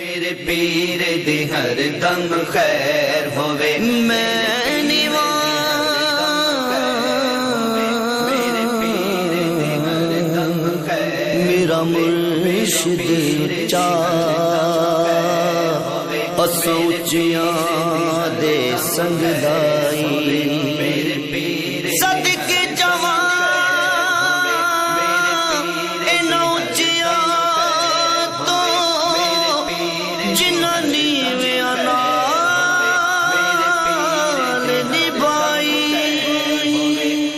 میرے پیر دی ہر دم خیر ہوے میں میرے پیر دی ہر دم خیر میرا مرشد چاہ اسوچیاں دے سنگ لائی میرے پیر صدقے جوان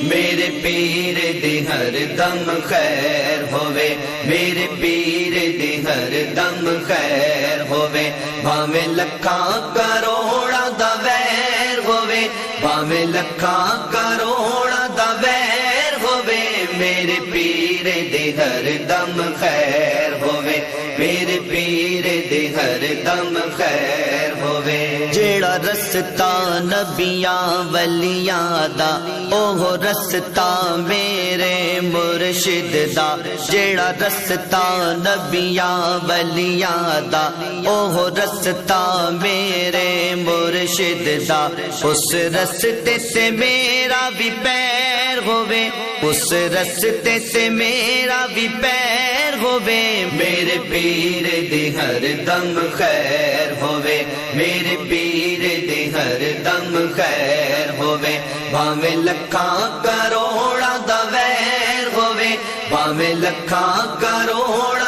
میرے پیر دی ہر دم خیر ہوے میرے پیر دی ہر دم خیر ہوے بھاویں لکھاں کروڑاں دا ویر ہوے بھاویں لکھاں کروڑاں دا ویر ہوے میرے پیر دی ہر دم خیر ہوے میرے پیر دی ہر دم خیر ہوے جیڑا رستہ نبیاں ولیاں دا اوہ رستہ میرے مرشد دا جیڑا رستہ نبیاں ولیاں دا اوہ رستہ میرے مرشد دا اس رستے سے میرا بھی پیر ہوے اس رستے سے میرا بھی پیر ہوے میرے پیر دی ہر دم خیر ہوے میرے پیر دی ہر دم خیر ہوے بھاویں لکھاں کروڑاں دا ویر ہوے بھاویں لکھاں کروڑاں